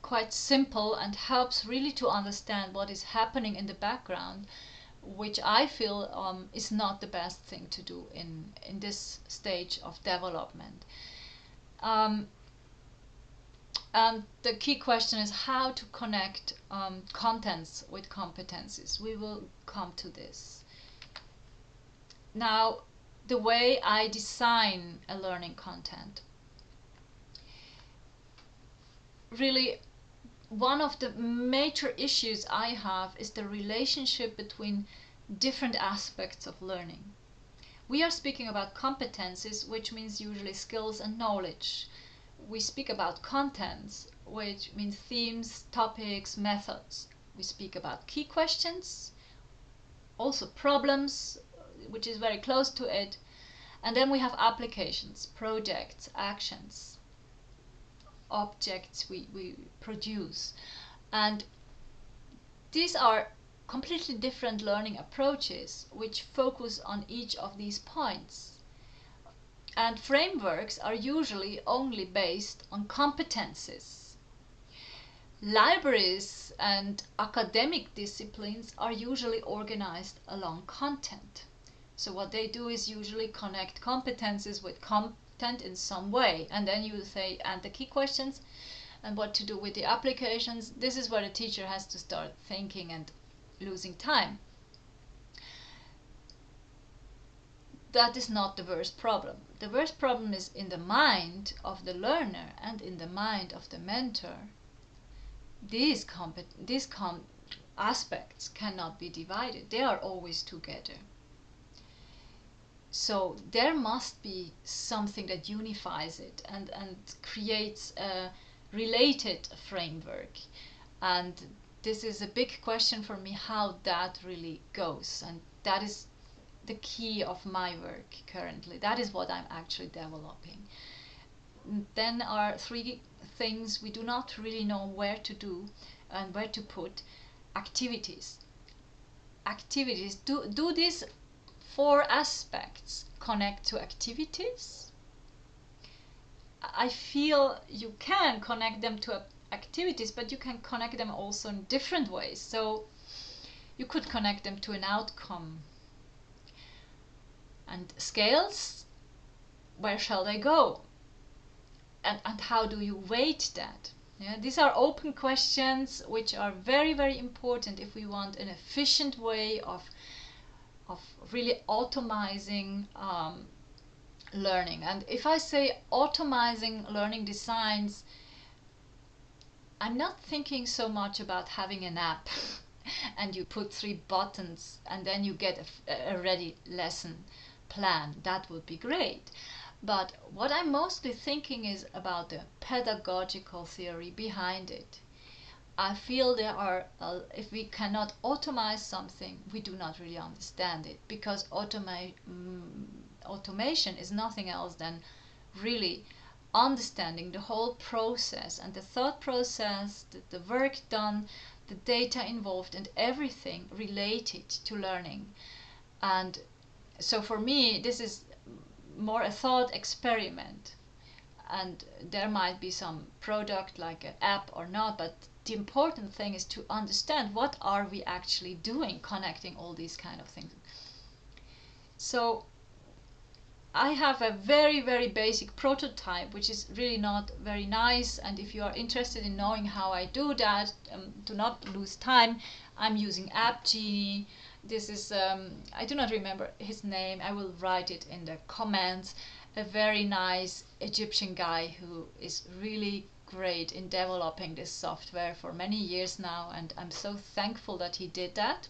quite simple and helps really to understand what is happening in the background, which I feel is not the best thing to do in this stage of development. And the key question is how to connect contents with competencies. We will come to this. Now, the way I design a learning content. Really, one of the major issues I have is the relationship between different aspects of learning. We are speaking about competencies, which means usually skills and knowledge. We speak about contents, which means themes, topics, methods. We speak about key questions, also problems, which is very close to it. And then we have applications, projects, actions, objects we produce. And these are completely different learning approaches which focus on each of these points. And frameworks are usually only based on competencies. Libraries and academic disciplines are usually organized along content. So what they do is usually connect competencies with content in some way, and then you say, and the key questions and what to do with the applications. This is where the teacher has to start thinking and losing time. That is not the worst problem. The worst problem is in the mind of the learner and in the mind of the mentor. These aspects cannot be divided. They are always together. So there must be something that unifies it and creates a related framework. And this is a big question for me, how that really goes. And that is the key of my work currently. That is what I'm actually developing. Then are 3 things we do not really know where to do and where to put. activities. Activities, do these 4 aspects connect to activities? I feel you can connect them to activities, but you can connect them also in different ways. So you could connect them to an outcome. And scales, where shall they go? And how do you weight that? Yeah, these are open questions which are very, very important if we want an efficient way of really automizing learning. And if I say automizing learning designs, I'm not thinking so much about having an app and you put 3 buttons and then you get a ready lesson plan. That would be great. But what I'm mostly thinking is about the pedagogical theory behind it. I feel there are, if we cannot automate something, we do not really understand it, because automation is nothing else than really understanding the whole process and the thought process, the work done, the data involved, and everything related to learning. And so for me, this is more a thought experiment, and there might be some product like an app or not, but the important thing is to understand what are we actually doing, connecting all these kind of things. So I have a very, very basic prototype, which is really not very nice, and if you are interested in knowing how I do that, do not lose time, I'm using App Genie. This is, I do not remember his name, I will write it in the comments, a very nice Egyptian guy who is really great in developing this software for many years now, and I'm so thankful that he did that.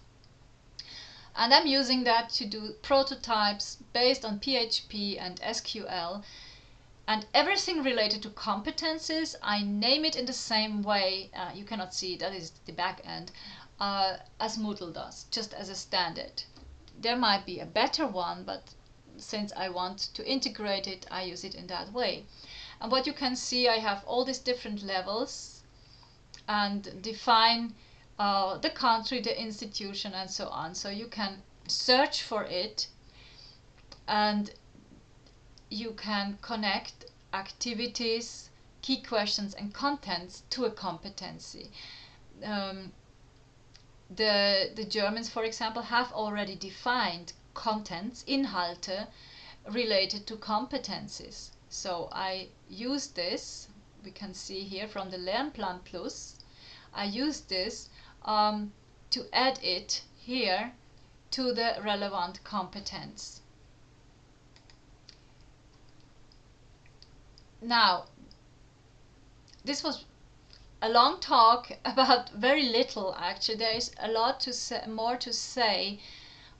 And I'm using that to do prototypes based on PHP and SQL, and everything related to competences, I name it in the same way, you cannot see, that is the back end, as Moodle does, just as a standard. There might be a better one, but since I want to integrate it, I use it in that way. And what you can see, I have all these different levels and define the country, the institution, and so on. So you can search for it and you can connect activities, key questions, and contents to a competency. The Germans, for example, have already defined contents, Inhalte, related to competencies. So I use this, we can see here from the Lernplan Plus, I use this to add it here to the relevant competence. Now, this was a long talk about very little. Actually, there is a lot to say, more to say,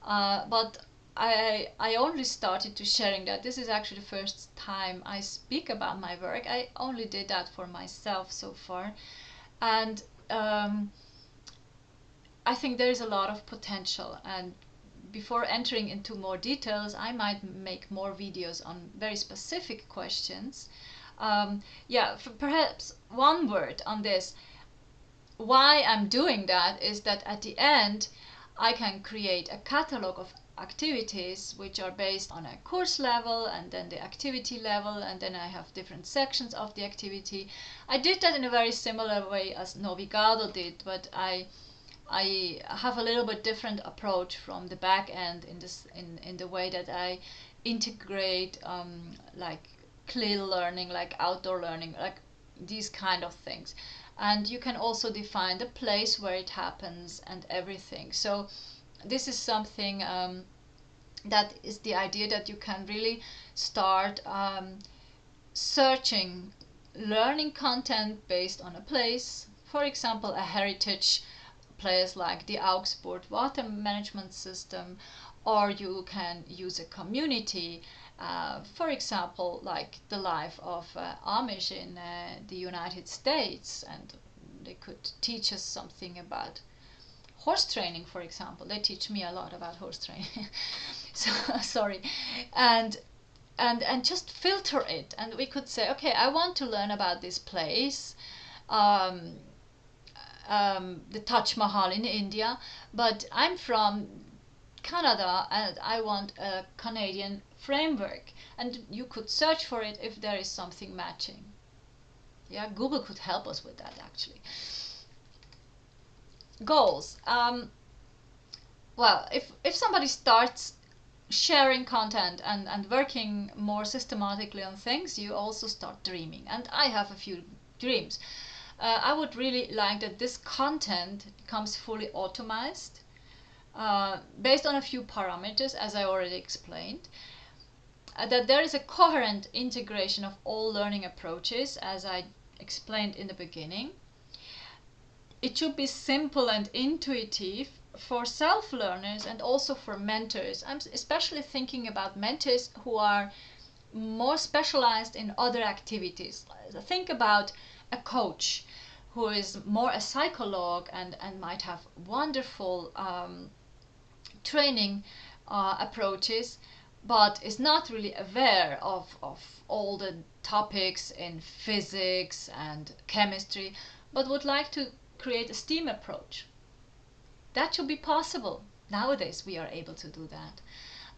but I only started to sharing that. This is actually the first time I speak about my work. I only did that for myself so far, and I think there is a lot of potential. And before entering into more details, I might make more videos on very specific questions. Yeah, perhaps one word on this. Why I'm doing that is that at the end I can create a catalog of activities which are based on a course level and then the activity level, and then I have different sections of the activity. I did that in a very similar way as Novigado did, but I have a little bit different approach from the back end in the way that I integrate like CLIL learning, like outdoor learning, like these kind of things. And you can also define the place where it happens and everything. So this is something that is the idea, that you can really start searching learning content based on a place, for example a heritage place like the Augsburg water management system, or you can use a community, for example like the life of Amish in the United States, and they could teach us something about horse training, for example. They teach me a lot about horse training. So sorry. And just filter it, and we could say, okay, I want to learn about this place, the Taj Mahal in India, but I'm from Canada and I want a Canadian framework. And you could search for it if there is something matching. Yeah, Google could help us with that actually. Goals. Well, if somebody starts sharing content and working more systematically on things, you also start dreaming. And I have a few dreams. I would really like that this content becomes fully automized, based on a few parameters, as I already explained. That there is a coherent integration of all learning approaches, as I explained in the beginning. It should be simple and intuitive for self-learners and also for mentors. I'm especially thinking about mentors who are more specialized in other activities. Think about a coach who is more a psychologue and might have wonderful training approaches, but is not really aware of all the topics in physics and chemistry, but would like to create a STEAM approach. That should be possible. Nowadays we are able to do that.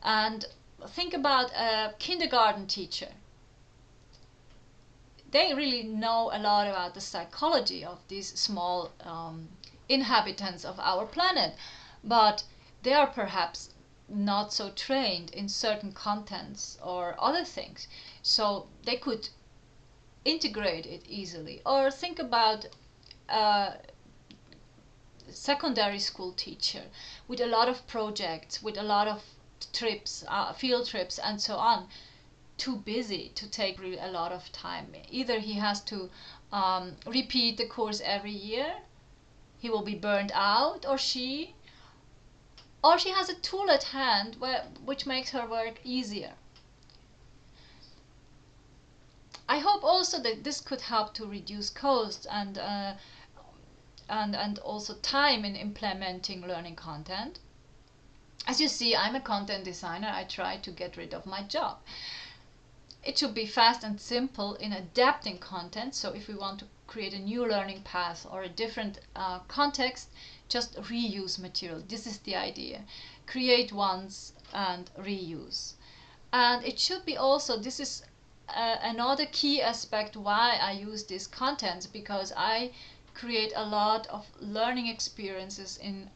And think about a kindergarten teacher. They really know a lot about the psychology of these small inhabitants of our planet, but they are perhaps not so trained in certain contents or other things, so they could integrate it easily. Or think about a secondary school teacher with a lot of projects, with a lot of trips, field trips and so on, too busy to take really a lot of time. Either he has to repeat the course every year, he will be burned out, or she has a tool at hand which makes her work easier. I hope also that this could help to reduce costs and also time in implementing learning content. As you see, I'm a content designer. I try to get rid of my job. It should be fast and simple in adapting content. So if we want to create a new learning path or a different context, just reuse material. This is the idea. Create once and reuse. And it should be also, this is another key aspect why I use these contents, because I create a lot of learning experiences in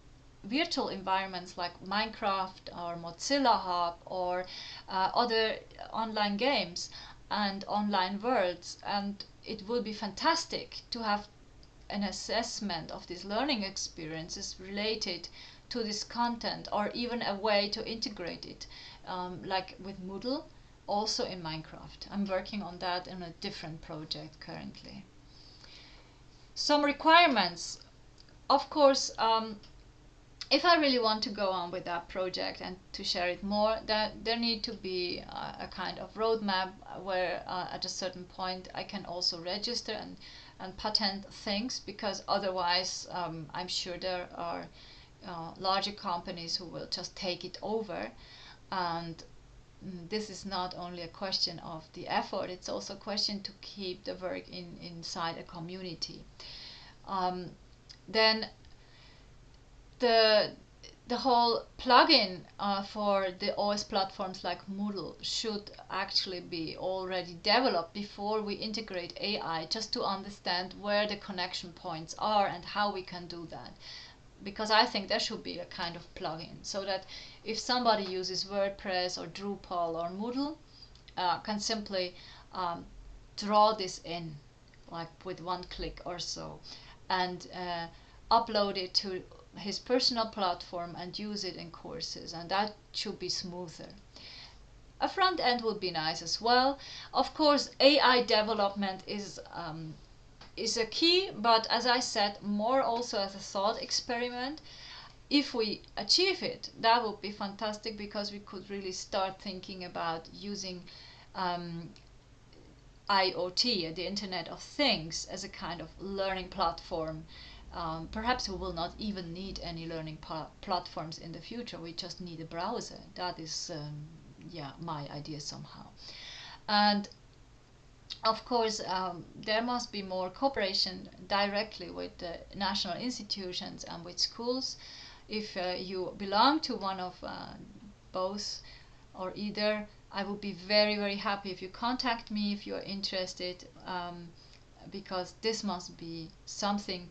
virtual environments like Minecraft or Mozilla Hub or other online games and online worlds, and it would be fantastic to have an assessment of these learning experiences related to this content, or even a way to integrate it, like with Moodle, also in Minecraft. I'm working on that in a different project currently. Some requirements. Of course, if I really want to go on with that project and to share it more, there need to be a kind of roadmap where at a certain point I can also register and patent things, because otherwise I'm sure there are larger companies who will just take it over. And this is not only a question of the effort, it's also a question to keep the work inside a community. Then the whole plugin for the OS platforms like Moodle should actually be already developed before we integrate AI, just to understand where the connection points are and how we can do that. Because I think there should be a kind of plugin, so that if somebody uses WordPress or Drupal or Moodle, can simply draw this in, like with one click or so, and upload it to his personal platform and use it in courses, and that should be smoother. A front end would be nice as well. Of course, AI development is a key, but as I said, more also as a thought experiment. If we achieve it, that would be fantastic, because we could really start thinking about using IoT, the Internet of Things, as a kind of learning platform. Perhaps we will not even need any learning platforms in the future. We just need a browser. That is, yeah, my idea somehow. And Of course, there must be more cooperation directly with the national institutions and with schools. If you belong to one of both or either, I would be very, very happy if you contact me if you are interested, because this must be something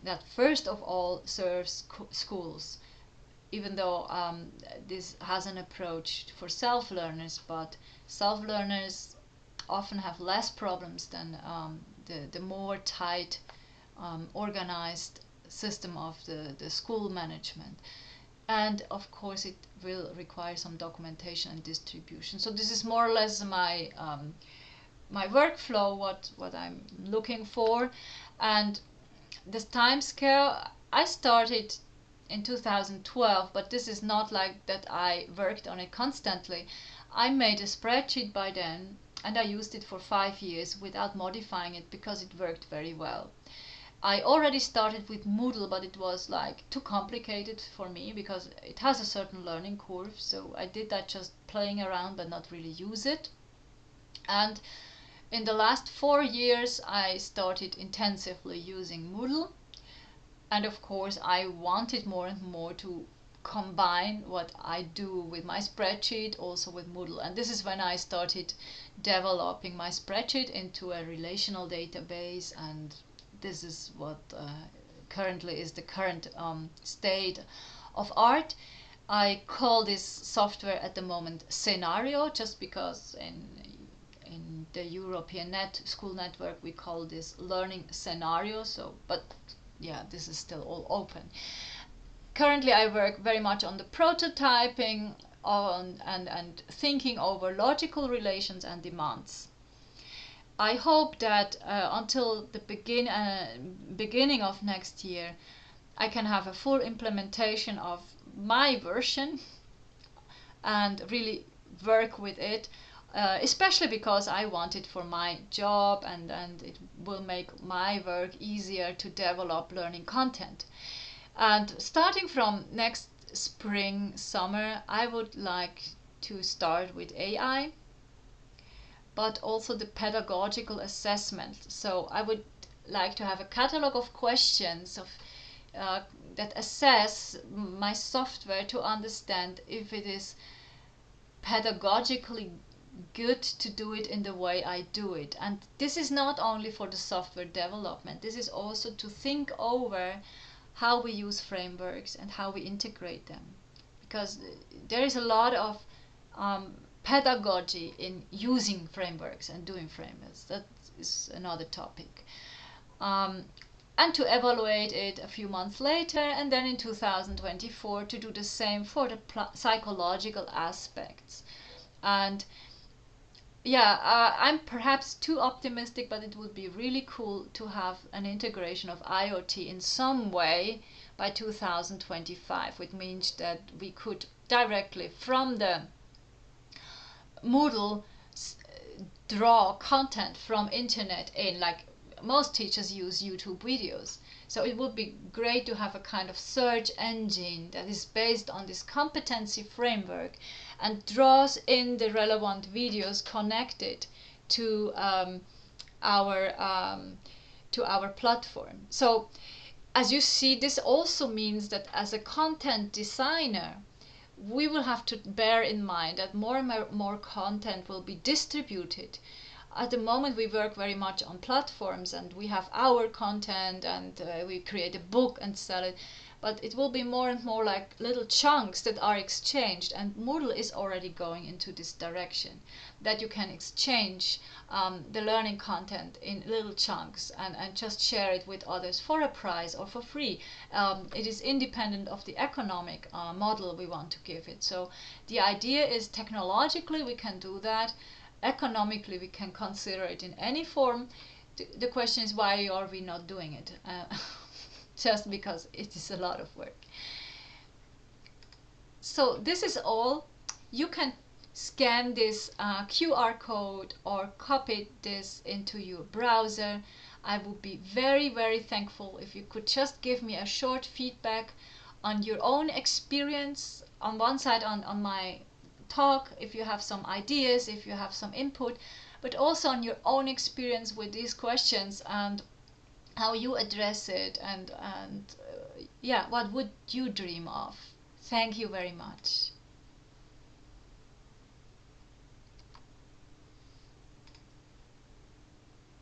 that first of all serves schools, even though this has an approach for self-learners, but self-learners often have less problems than the more tight, organized system of the school management. And of course it will require some documentation and distribution. So this is more or less my workflow, what I'm looking for. And this time scale, I started in 2012, but this is not like that I worked on it constantly. I made a spreadsheet by then and I used it for 5 years without modifying it because it worked very well. I already started with Moodle, but it was like too complicated for me because it has a certain learning curve. So I did that just playing around but not really use it. And in the last 4 years, I started intensively using Moodle. And of course, I wanted more and more to combine what I do with my spreadsheet also with Moodle. And this is when I started developing my spreadsheet into a relational database, and this is what currently is the current state of art. I call this software at the moment Scenario, just because in the European school network we call this learning scenario. So, but yeah, this is still all open. Currently, I work very much on the prototyping and thinking over logical relations and demands. I hope that until the beginning of next year, I can have a full implementation of my version and really work with it, especially because I want it for my job, and it will make my work easier to develop learning content. And starting from next spring, summer, I would like to start with AI, but also the pedagogical assessment. So I would like to have a catalog of questions uh, that assess my software to understand if it is pedagogically good to do it in the way I do it. And this is not only for the software development, this is also to think over how we use frameworks and how we integrate them. Because there is a lot of pedagogy in using frameworks and doing frameworks. That is another topic. Um, and to evaluate it a few months later, and then in 2024 to do the same for the psychological aspects. And yeah, I'm perhaps too optimistic, but it would be really cool to have an integration of IoT in some way by 2025, which means that we could directly from the Moodle draw content from internet in, like most teachers use YouTube videos. So it would be great to have a kind of search engine that is based on this competency framework and draws in the relevant videos connected to our platform. So as you see, this also means that as a content designer, we will have to bear in mind that more and more content will be distributed. At the moment, we work very much on platforms and we have our content, and we create a book and sell it. But it will be more and more like little chunks that are exchanged, and Moodle is already going into this direction, that you can exchange the learning content in little chunks and just share it with others for a price or for free. It is independent of the economic model we want to give it. So the idea is technologically we can do that, economically we can consider it in any form. The question is, why are we not doing it? Just because it is a lot of work. So this is all. You can scan this QR code or copy this into your browser. I would be very, very thankful if you could just give me a short feedback on your own experience, on one side on my talk, if you have some ideas, if you have some input, but also on your own experience with these questions and how you address it, and yeah, what would you dream of? Thank you very much.